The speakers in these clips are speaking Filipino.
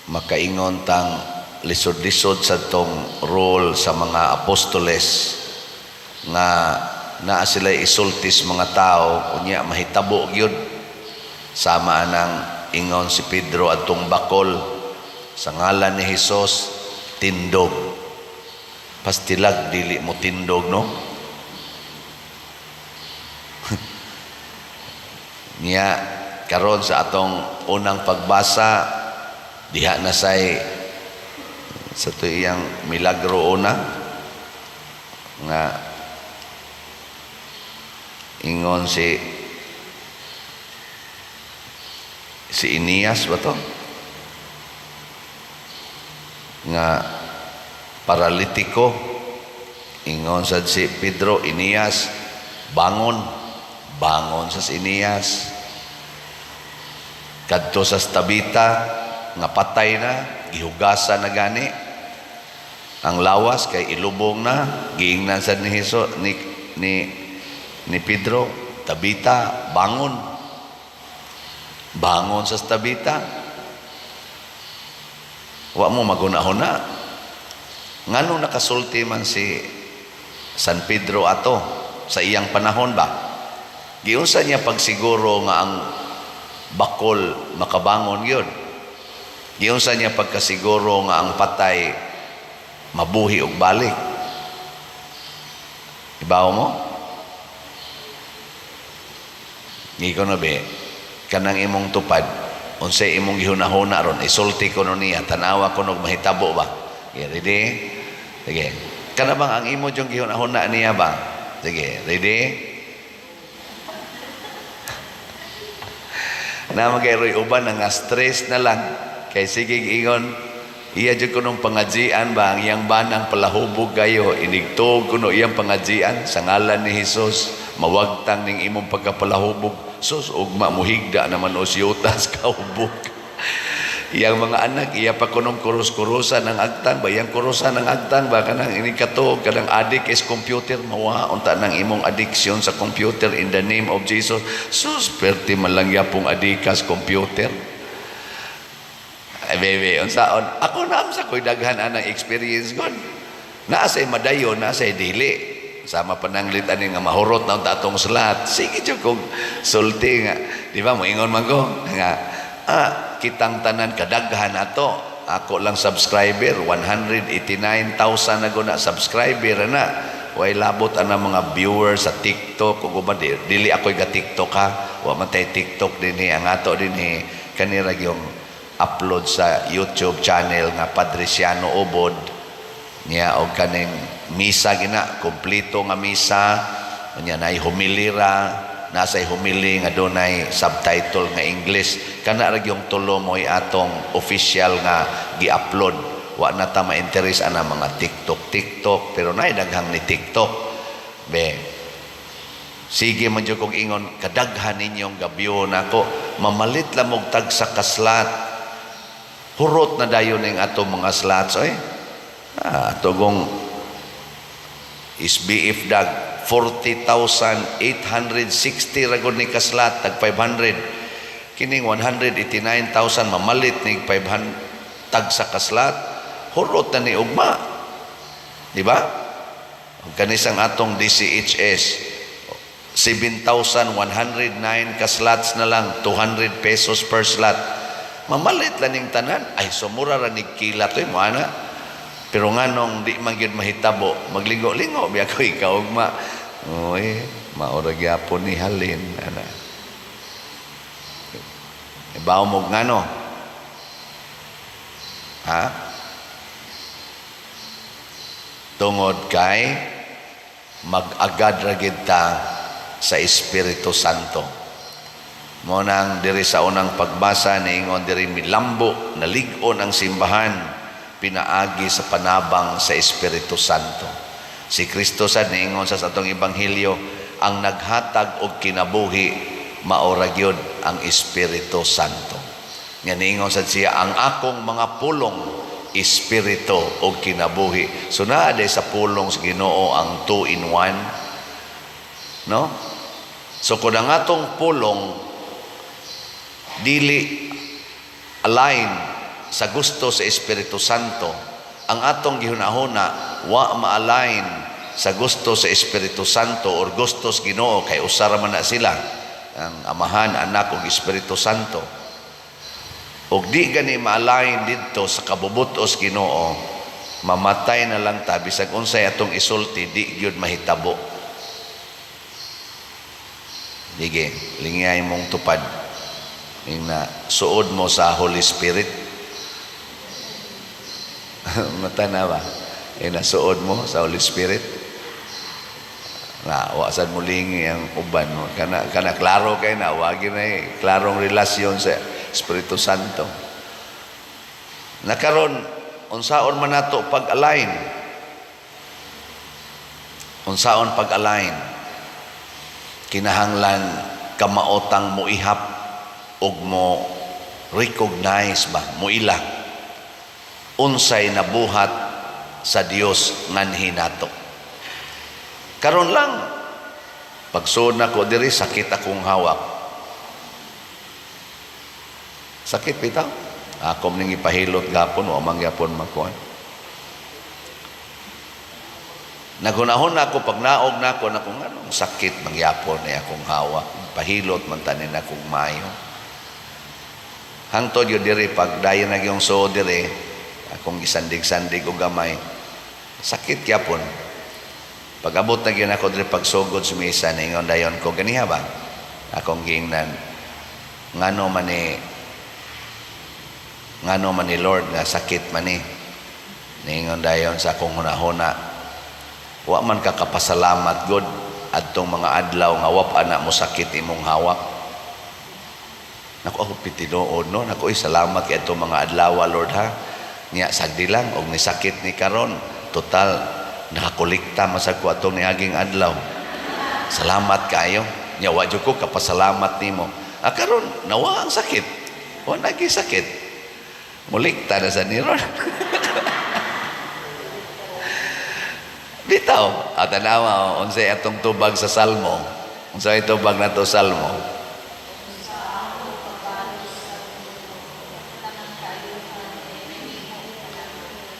makaingon tang lisod-lisod sa tong role sa mga apostoles nga naa sila isultis mga tao unya mahitabo gyud sama nang ingon si Pedro adtong bakol sa ngalan ni Hesus tindog. Pastilag dili mo tindog, no? Niya karon sa atong unang pagbasa diha na say sa tuyang milagro una nga ingon si Inias ba to nga paralitiko, ingon sa si Pedro, Inias bangon sa Inias. Kadto sa Tabita nga patay na, gihugasan na gani ang lawas kay ilubong na, giingnan sa ni Hesus ni Pedro, Tabita bangon sa Tabita. Wa mo magunahuna ngano nakasulti man si San Pedro ato sa iyang panahon ba? Giunsa niya pagsiguro nga ang bakol makabangon yun? Giunsa niya pagkasiguro nga ang patay mabuhi og balik? Ibaw mo? Ngiko na be, kanang imong tupad, unsay imong gihunahuna ron, isulti ko nun niya, tanawa ko nog mahitabo ba? Okay, ready? Sige. Kana bang ang imo yung gihunahuna niya ba? Sige, ready? Na magayroy uban nga stress na lang kay sige ingon iya jud kuno pangajian ba ang iyang banang palahubog kayo inigtog kuno iyang pangajian sa ngalan ni Hesus mawagtang ning imong pagkapalahubog sus ugma muhigda naman osyutas kahubog iyang mga anak iya pa kunong kurus-kurusan ng agtang ba iyang kurusan ng agtang ba kanang ini kato kanang adik is computer mawa unta nang imong addiction sa computer in the name of Jesus sus perti man lang yapong adikas computer ay bebe unsaon ako na sa koy daghan anang experience gon naa say madayon naa say dili sama pananglit ani nga mahurot na unta atong slat sige jud kog sulti nga di ba moingon man ko nga kitang tanan kadaghan ato ako lang subscriber 189,000 na guna subscriber na way labot ana mga viewers sa TikTok ug uban dili ako'y ga TikTok ha wa man tay TikTok dinhi ang ato dinhi kanira yung upload sa YouTube channel nga Padresiano Ubod niya og kaning misa gina kompleto nga misa nya nay humilira nasay humili nga dunay subtitle nga English kana ra yung tulo moy atong official nga gi-upload wa na ta ma-interest ana mga TikTok pero nay daghang ni TikTok be sige man jud kog ingon kadaghan ninyong gabyo nako mamalit lang og tag sa kaslat hurot na dayon ning atong mga slots oy tugong SBF dag 40,860 ragod ni kaslat tag 500 kining 189,000 mamalit ni 500 tag sa kaslat hurot na ni ugma di ba kanisang atong DCHS 7,109 kaslats na lang 200 pesos per slot mamalit lang ning tanan ay sumura ra ni kilat oy mo ana pero nganong di man gyud mahitabo maglingo-lingo biya ko ikaw ugma oy maura gyapon ni halin ana ibaw mo ngano ha tungod kay mag-agad ra gid ta sa Espiritu Santo mo nang diri sa unang pagbasa niingon diri milambo nalig-on ang simbahan pinaagi sa panabang sa Espiritu Santo. Si Kristo sad niingon sa atong ebanghelyo ang naghatag og kinabuhi mao ra gyud ang Espiritu Santo. Nga niingon sad siya ang akong mga pulong espiritu og kinabuhi. So naa sa pulong sa Ginoo ang 2 in 1. No? So kung ang atong pulong dili align sa gusto sa Espiritu Santo, ang atong gihunahuna wa ma-align sa gusto sa Espiritu Santo or gusto sa Ginoo, kay usara man na sila, ang Amahan, Anak ug Espiritu Santo. Og di gani ma-align didto sa kabubutos Ginoo, mamatay na lang ta bisag unsay atong isulti, di gyud mahitabo. Dige, lingay mong tupad ing na suod mo sa Holy Spirit. Mata na ba? Nasuod mo sa Holy Spirit. Na wasad mo lingi ang uban mo. Kana klaro kay na wagi na klarong relasyon sa Espiritu Santo. Nakaron unsaon man nato pag-align? Unsaon pag-align? Kinahanglan kamaotang mo ihap ug mo recognize ba, mo ila unsay nabuhat sa Dios nganhi nato. Karon lang pagsuod nako diri sakit akong hawak. Sakit bitaw. Ako ning ipahilot gapon o mangyapon makuan. Nagunahon ako pag naog nako na kung anong sakit mangyapon na akong hawak. Pahilot man tanin akong mayo. Hangtod yun diri pag dayon na yung suod diri, akong gisandig-sandig o gamay. Sakit gyapon. Pag abot na gyud ako diri pagsugod sa misa, ningon dayon ko ganiha ba? Akong giingnan ngano man ni Lord nga sakit man ni. Ningon dayon sa akong hunahuna, wa man ka kapasalamat God adtong mga adlaw nga wa pa na mo sakit imong hawak. Naku ako pitinood no, naku salamat kay itong mga adlaw Lord ha. Niya sagdi lang og ni sakit ni karon, total nakakolekta masag ko atong niaging adlaw. Salamat kayo. Nya wa jud ko kapasalamat nimo. Karon nawa ang sakit. Wa nagi sakit. Mulikta na sa niron. Bitaw, tanawa unsay atong tubag sa Salmo. Unsay tubag nato Salmo?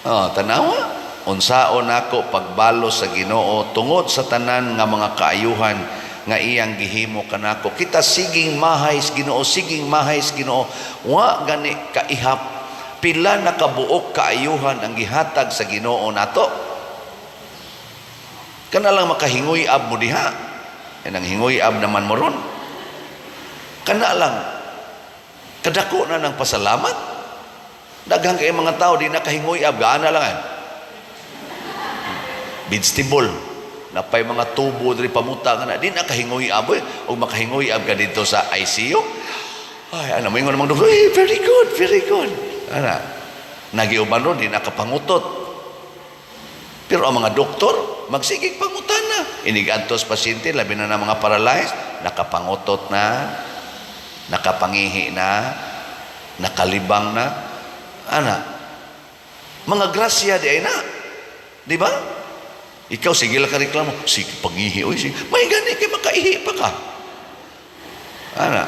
Tanawa, unsaon ako pagbalos sa Ginoo tungod sa tanan nga mga kaayuhan nga iyang gihimo kanako. Kita siging mahays Ginoo, siging mahays Ginoo. Wa gani kaihap pila na kabuok kaayuhan ang gihatag sa Ginoo nato. Kana lang makahingoy-ab mo diha. Ang hingoy-ab naman mo ron. Kana lang kadako na ng pasalamat. Daghang kay mga tao di nakahingoy-ab, gaana lang vegetable napay mga tubo diri pamuta nga di nakahingoy-ab o makahingoy-ab ka dito sa ICU. Ay ano mo ingon namang doktor, very good, very good. Ana nagiuban ron di nakapangutot. Pero ang mga doktor magsigig pangutana. Inigantos pasyente, labi na ng mga paralyzed, nakapangutot na, nakapangihi na, nakalibang na. Ana, mga grasya di ay na. Di ba? Ikaw, sige lang ka reklamo. Sige, pangihi. Oy, sige. May gani kay makaihi pa ka. Ana,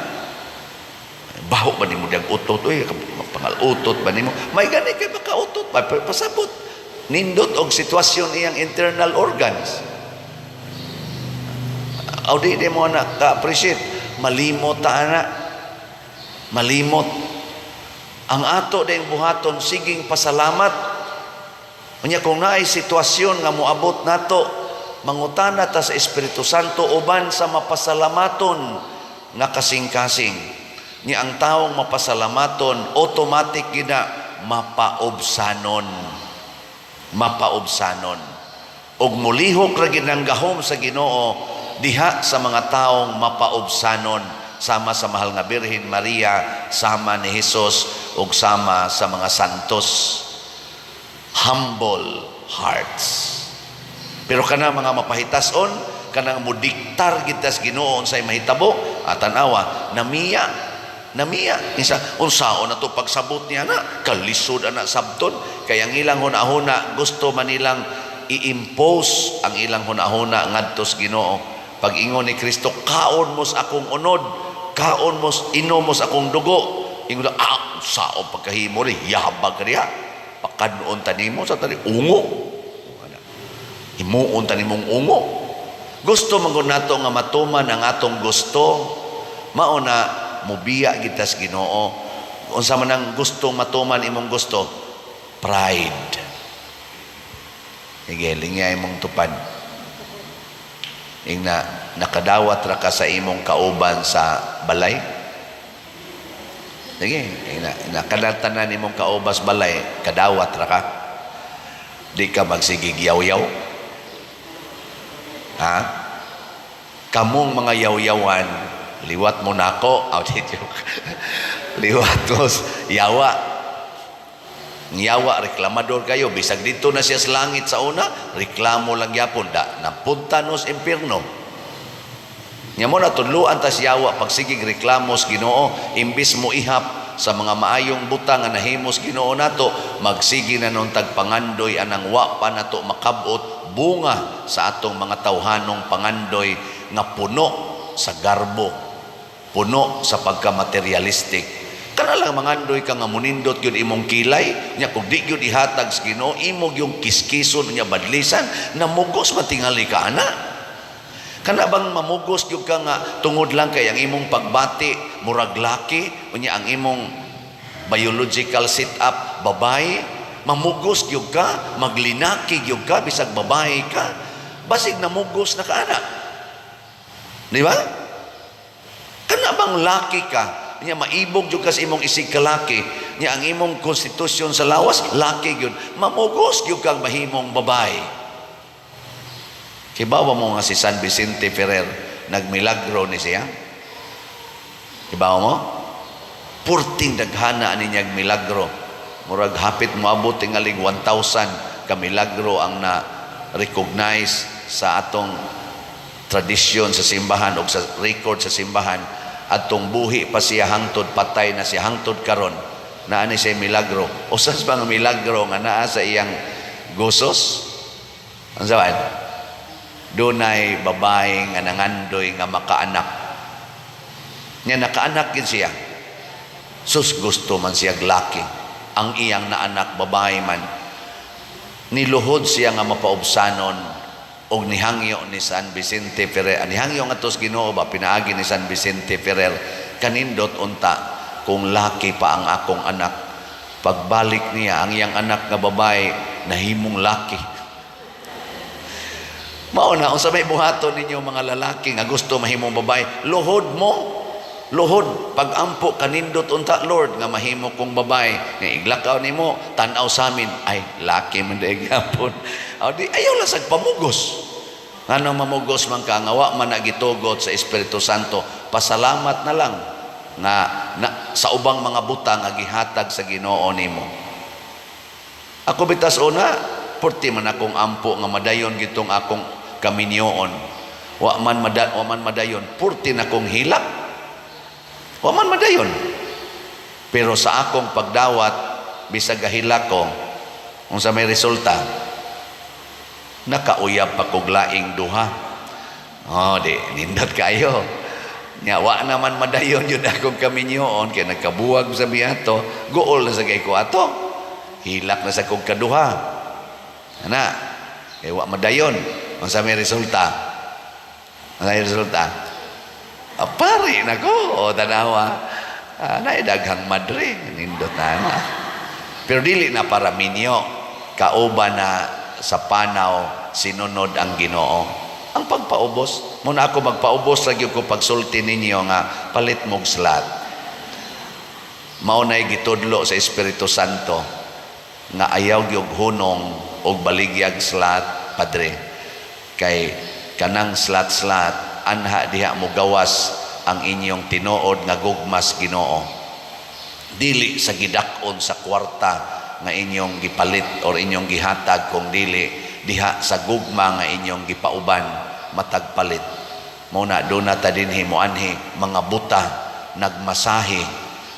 baho ba ni mo diyang utot? Oy, pangal-utot ba ni mo? May gani kay makautot. Pasabot. Nindot og sitwasyon iyang internal organs. Aw di mo na ka-appreciate. Malimot ta ana. Malimot. Ang ato ding buhaton siging pasalamat. Unya kung naay sitwasyon nga moabot nato, mangutana ta sa Espiritu Santo uban sa mapasalamaton nga kasing-kasing. Nya ang taong mapasalamaton automatic gina mapaobsanon. Mapaobsanon. Og mulihok ra gid ang gahom sa Ginoo diha sa mga taong mapaobsanon, sama sa mahal nga Birhen Maria, sama ni Hesus ug sama sa mga santos. Humble hearts. Pero kana mga mapahitason, kanang mudiktar gitas Ginoo unsay mahitabo, tanawa namiya isa unsaon na to pagsabot niya na kalisod ana sabton kay ang ilang hunahuna gusto man nilang i-impose ang ilang hunahuna ngadto sa Ginoo. Pag ingon ni Kristo, kaon mos akong unod, kaon mos inom mos akong dugo, ingon sao pagkahimo rin, yabag ka niya. Pakanuon tanimo sa tani, ungo. Himuon tanimong ungo. Gusto man nato nga matuman ang atong gusto, mauna mubiya gitas Ginoo. Unsa man ang gustong matuman imong gusto, pride. Higaling niya imong tupad. Ingna nakadawat ra ka sa imong kauban sa balay. Sige, nakadatanan imong kaubas balay, kadawat ra ka. Di ka magsigig yaw-yaw. Ha? Kamong mga yaw-yawan, liwat mo na ako. Liwat mo, yawa. Yawa, reklamador kayo. Bisag dito na siya sa langit sa una, reklamo lang yapon. Napunta nos impirno. Nga mo na tudluan tas yawa, pagsigig reklamos Ginoo, imbis mo ihap sa mga maayong butang nga nahimos Ginoo nato, magsigi na nung tagpangandoy anang wa pa nato makabot bunga sa atong mga tawhanong pangandoy nga puno sa garbo, puno sa pagka-materialistic. Kana lang mangandoy ka nga munindot yun imong kilay, nya kung di yun ihatag sa Ginoo, imog yung kiskison nya badlisan, namugos matingali ka ana. Kana bang mamugos yung ka nga tungod lang kay ang imong pagbati, murag laki, unya ang imong biological sit-up, babae, mamugos yung ka, maglinaki yung ka, bisag babae ka, basig namugos na kaanak. Di ba? Kana bang laki ka, niya maibog yung ka sa imong isig kalaki, niya ang imong konstitusyon sa lawas, laki yun, mamugos yung kang mahimong babae. Kibawa mo nga si San Vicente Ferrer, nagmilagro ni siya. Kibawa mo? Purting daghana ninyag milagro. Murag hapit mo abot tingaling 1,000 ka milagro ang na-recognize sa atong tradisyon sa simbahan o sa record sa simbahan. Atong buhi pa siya hangtod, patay na siya hangtod karon. Naani siya milagro. O sas bang milagro nga naa sa iyang gusos? Ang saban? Dunay babae nga nangandoy nga makaanak. Nya nakaanak gid siya. Sus gusto man siya laki. Ang iyang naanak babae man. Niluhod siya nga mapaubsanon og nihangyo ni San Vicente Ferrer. Nihangyo nga tos Ginoo ba pinaagi ni San Vicente Ferrer, kanindot unta kung laki pa ang akong anak. Pagbalik niya ang iyang anak nga babae nahimong laki. Mauna, kung sa may buhaton ninyo mga lalaki nga gusto mahimong babae, luhod mo. Luhod. Pag-ampo kanindot unta, Lord, nga mahimo kong babae. Nga iglakaw ni mo, tanaw sa amin. Ay, laki man daig hapon. Ayaw lang sa pamugos. Nga nang mamugos man ka, nga wa man nagitugot sa Espiritu Santo, pasalamat na lang nga sa ubang mga butang nga gihatag sa Ginoo nimo. Ako bitas una, purti man akong ampo nga madayon gitong akong kaminyoon. Wa man madayon, purti na kong hilak. Wa man madayon. Pero sa akong pagdawat, bisag gahilak ko, kung sa may resulta, nakauyab pa kog laing duha. Nindot kayo. Nya wa naman madayon yun akong kaminyoon, kaya nagkabuwag sa biyato, gool na sa gay ko ato. Hilak na sa kong kaduha. Ana, wa madayon. Kung sa may resulta, pari na ko, tanawa, naidaghang madre, nindot na. Pero dili na para minyo, kauban na sa panaw, sinunod ang Ginoo. Ang pagpaubos, muna ako magpaubos, lagi ko pagsulti ninyo nga, palit mong slat. Maunay gitudlo sa Espiritu Santo, nga ayaw yung hunong o baligyag slat, Padre. Kay kanang slat-slat, anha diha mo gawas ang inyong tinuod nga gugmas Ginoo. Dili sa gidakon sa kwarta nga inyong gipalit or inyong gihatag, kung dili diha sa gugma nga inyong gipauban matagpalit. Muna doon na ta dinhi mo anhi mga buta nagmasahe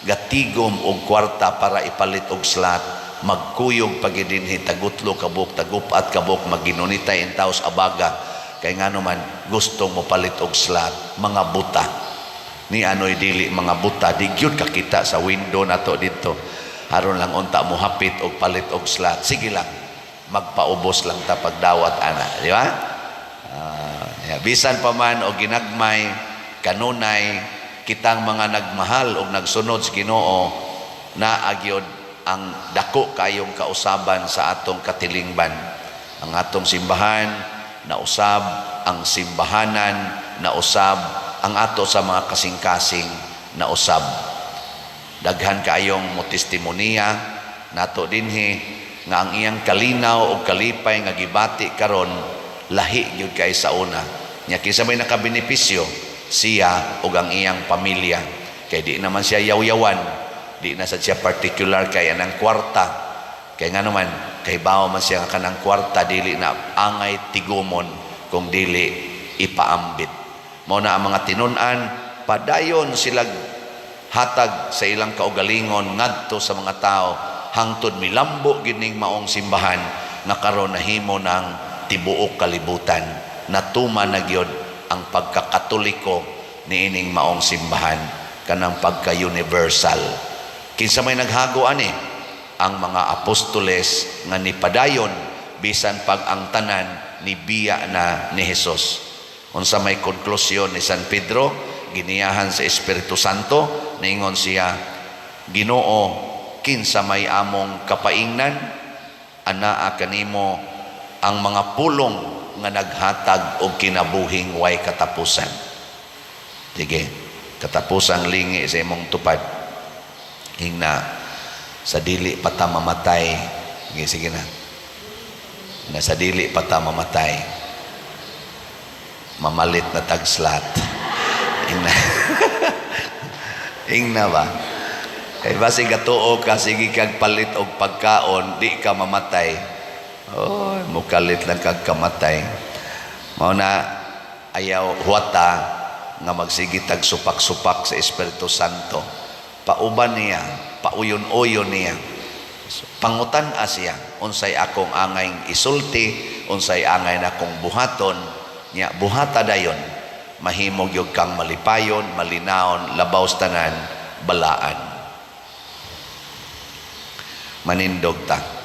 gatigom og kwarta para ipalit og slat, magkuyog pagidinhi tagutlo kabuk tagupat kabuk maginunitay in taos abaga. Kay nga naman gusto mo palit og slat, mga buta ni ano'y dili mga buta, di gyud kakita sa window nato dito. Aron lang unta mo hapit og palit og slot. Sige lang, magpaubos lang ta pagdawat ana, di ba? Bisan pa man o ginagmay, kanunay, kitang mga nagmahal o nagsunod sa Ginoo, na agyod ang dako kayong kausaban sa atong katilingban. Ang atong simbahan, nausab ang simbahanan, nausab ang ato sa mga kasing-kasing, nausab. Daghan kayong mo testimoniya nato dinhi nga ang iyang kalinaw o kalipay nga gibati karon lahi gyud kay sa una. Nya kinsa may nakabenepisyo, siya ug ang iyang pamilya. Kay di naman siya yaw-yawan, di na sad siya particular kay anang kwarta. Kay nga naman kay bawo man siya kanang kwarta, dili na angay tigumon kung dili ipaambit. Mao na ang mga tinun-an, padayon sila hatag sa ilang kaugalingon ngadto sa mga tao hangtod milambo gining maong simbahan nga karon nahimo ng tibuok kalibutan. Natuma na gyud ang pagkakatoliko niining maong simbahan kanang pagka-universal. Kinsa may naghago ani? Ang mga apostoles nga nipadayon bisan pag ang tanan ni biya na ni Hesus. Unsa may konklusyon ni San Pedro, giniyahan sa Espiritu Santo, ningon siya, Ginoo, kinsa may among kapaingnan, anaa kanimo ang mga pulong nga naghatag og kinabuhing way katapusan. Sige, katapusang lingi sa imong tupad. Hingna sa dili pa ta mamatay. Sige na. Na sa dili pa ta mamatay. Mamalit na tagslat. Hingna. Hingna ba? Kay basi gatuo ka, sige kag palit og pagkaon, di ka mamatay. Oh, mukalit lang kag kamatay. Mao na ayaw huwata nga magsige tag supak-supak sa Espiritu Santo. Pauban niya, pauyon-uyon niya. Pangutan-a siya, unsay akong angay isulti, unsay angay na akong buhaton, nya buhata dayon, mahimog yung kang malipayon, malinaon, labaw tanan, balaan. Manindog ta.